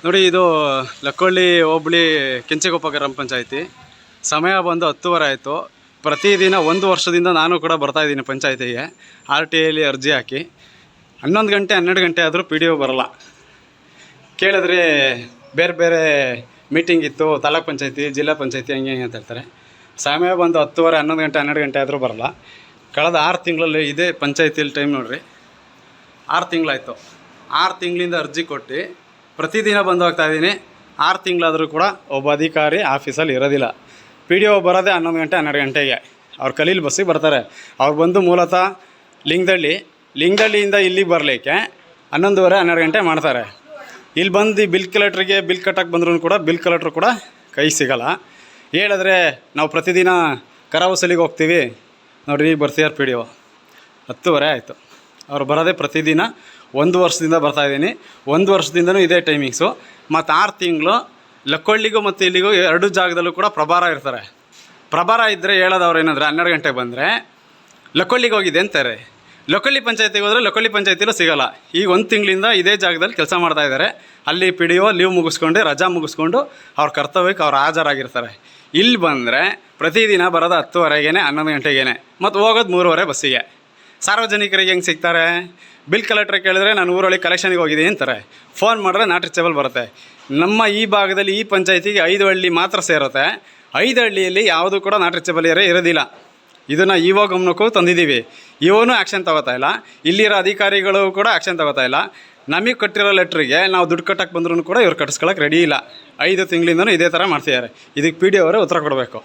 ನೋಡಿ, ಇದು ಲಕ್ಕೊಳ್ಳಿ ಹೋಬಳಿ ಕೆಂಚೆಕೊಪ್ಪ ಗ್ರಾಮ ಪಂಚಾಯಿತಿ. ಸಮಯ ಬಂದು 10:30 ಆಯಿತು. ಪ್ರತಿದಿನ 1 ವರ್ಷದಿಂದ ನಾನು ಕೂಡ ಬರ್ತಾಯಿದ್ದೀನಿ ಪಂಚಾಯಿತಿಗೆ. RTIಲಿ ಅರ್ಜಿ ಹಾಕಿ 11 ಗಂಟೆ 12 ಗಂಟೆ ಆದರೂ PDO ಬರೋಲ್ಲ. ಕೇಳಿದ್ರೆ ಬೇರೆ ಬೇರೆ ಮೀಟಿಂಗ್ ಇತ್ತು, ತಾಲೂಕ್ ಪಂಚಾಯಿತಿ, ಜಿಲ್ಲಾ ಪಂಚಾಯಿತಿ, ಹಂಗೆ ಅಂತ ಹೇಳ್ತಾರೆ. ಸಮಯ ಬಂದು 10:30, 11 ಗಂಟೆ 12 ಗಂಟೆ ಆದರೂ ಬರೋಲ್ಲ. ಕಳೆದ 6 ತಿಂಗಳಲ್ಲಿ ಇದೇ ಪಂಚಾಯಿತಿಯಲ್ಲಿ ಟೈಮ್ ನೋಡಿರಿ, 6 ತಿಂಗಳಾಯಿತು. 6 ತಿಂಗಳಿಂದ ಅರ್ಜಿ ಕೊಟ್ಟು ಪ್ರತಿದಿನ ಬಂದು ಹೋಗ್ತಾಯಿದ್ದೀನಿ. 6 ತಿಂಗಳಾದರೂ ಕೂಡ ಒಬ್ಬ ಅಧಿಕಾರಿ ಆಫೀಸಲ್ಲಿ ಇರೋದಿಲ್ಲ. PDO ಬರೋದೇ 11 ಗಂಟೆ 12 ಗಂಟೆಗೆ. ಅವ್ರು ಕಲೀಲ್ ಬಸ್ಸಿಗೆ ಬರ್ತಾರೆ. ಅವ್ರು ಬಂದು ಮೂಲತಃ ಲಿಂಗದಳ್ಳಿಯಿಂದ ಇಲ್ಲಿಗೆ ಬರಲಿಕ್ಕೆ 11:30, 12 ಗಂಟೆ ಮಾಡ್ತಾರೆ. ಇಲ್ಲಿ ಬಂದು ಬಿಲ್ ಕಲೆಕ್ಟ್ರಿಗೆ ಬಿಲ್ ಕಟ್ಟಕ್ಕೆ ಬಂದ್ರೂ ಕೂಡ ಬಿಲ್ ಕಲೆಕ್ಟ್ರು ಕೂಡ ಕೈ ಸಿಗೋಲ್ಲ. ಹೇಳಿದ್ರೆ ನಾವು ಪ್ರತಿದಿನ ಕರ ವಸೂಲಿಗೆ ಹೋಗ್ತೀವಿ. ನೋಡಿರಿ, ಈಗ ಬರ್ತಿದ್ದಾರೆ PDO. 10:30 ಆಯಿತು. ಅವ್ರು ಬರೋದೇ ಪ್ರತಿದಿನ 1 ವರ್ಷದಿಂದ ಬರ್ತಾಯಿದ್ದೀನಿ. 1 ವರ್ಷದಿಂದನೂ ಇದೇ ಟೈಮಿಂಗ್ಸು. ಮತ್ತು 6 ತಿಂಗಳು ಲಕ್ಕೊಳ್ಳಿಗೂ ಮತ್ತು ಇಲ್ಲಿಗೂ 2 ಜಾಗದಲ್ಲೂ ಕೂಡ ಪ್ರಭಾರ ಇರ್ತಾರೆ. ಪ್ರಭಾರ ಇದ್ದರೆ ಹೇಳೋದವ್ರು ಏನಂದರೆ 12 ಗಂಟೆಗೆ ಬಂದರೆ ಲಕ್ಕೊಳ್ಳಿಗೆ ಹೋಗಿದೆ ಅಂತಾರೆ. ಲಕ್ಕೊಳ್ಳಿ ಪಂಚಾಯತಿಗೆ ಹೋದರೆ ಲಕ್ಕೊಳ್ಳಿ ಪಂಚಾಯತಿಲೂ ಸಿಗೋಲ್ಲ. ಈಗ 1 ತಿಂಗಳಿಂದ ಇದೇ ಜಾಗದಲ್ಲಿ ಕೆಲಸ ಮಾಡ್ತಾಯಿದ್ದಾರೆ. ಅಲ್ಲಿ PDO ಲೀವ್ ಮುಗಿಸ್ಕೊಂಡು, ರಜಾ ಮುಗಿಸ್ಕೊಂಡು ಅವ್ರ ಕರ್ತವ್ಯಕ್ಕೆ ಅವ್ರು ಹಾಜರಾಗಿರ್ತಾರೆ. ಇಲ್ಲಿ ಬಂದರೆ ಪ್ರತಿದಿನ ಬರೋದು 10:30ಗೇ, 11 ಗಂಟೆಗೇ, ಮತ್ತು ಹೋಗೋದು 3:30 ಬಸ್ಸಿಗೆ. ಸಾರ್ವಜನಿಕರಿಗೆ ಹೆಂಗೆ ಸಿಗ್ತಾರೆ? ಬಿಲ್ ಕಲೆಕ್ಟ್ರ್ ಕೇಳಿದ್ರೆ ನಾನು ಊರೊಳಗೆ ಕಲೆಕ್ಷನಿಗೆ ಹೋಗಿದ್ದೀನಿ ಅಂತಾರೆ. ಫೋನ್ ಮಾಡಿದ್ರೆ ನಾಟ್ ರೀಚಬಲ್ ಬರುತ್ತೆ. ನಮ್ಮ ಈ ಭಾಗದಲ್ಲಿ ಈ ಪಂಚಾಯತಿಗೆ 5 ಹಳ್ಳಿ ಮಾತ್ರ ಸೇರುತ್ತೆ. 5 ಹಳ್ಳಿಯಲ್ಲಿ ಯಾವುದೂ ಕೂಡ ನಾಟ್ ರೀಚಬಲ್ ಇರೋದಿಲ್ಲ. ಇದನ್ನು ಇಒ ಗಮನಕ್ಕೂ ತಂದಿದ್ದೀವಿ. ಇವನು ಆ್ಯಕ್ಷನ್ ತಗೋತಾ ಇಲ್ಲ. ಇಲ್ಲಿರೋ ಅಧಿಕಾರಿಗಳು ಕೂಡ ಆ್ಯಕ್ಷನ್ ತಗೋತಾ ಇಲ್ಲ. ನಮಗೆ ಕೊಟ್ಟಿರೋ ಲೆಟ್ರಿಗೆ ನಾವು ದುಡ್ಡು ಕಟ್ಟಕ್ಕೆ ಬಂದ್ರೂ ಕೂಡ ಇವ್ರು ಕಟ್ಟಿಸ್ಕೊಳಕ್ಕೆ ರೆಡಿ ಇಲ್ಲ. 5 ತಿಂಗಳಿಂದನೂ ಇದೇ ಥರ ಮಾಡ್ತಿದ್ದಾರೆ. ಇದಕ್ಕೆ PDO ಅವರೇ ಉತ್ತರ ಕೊಡಬೇಕು.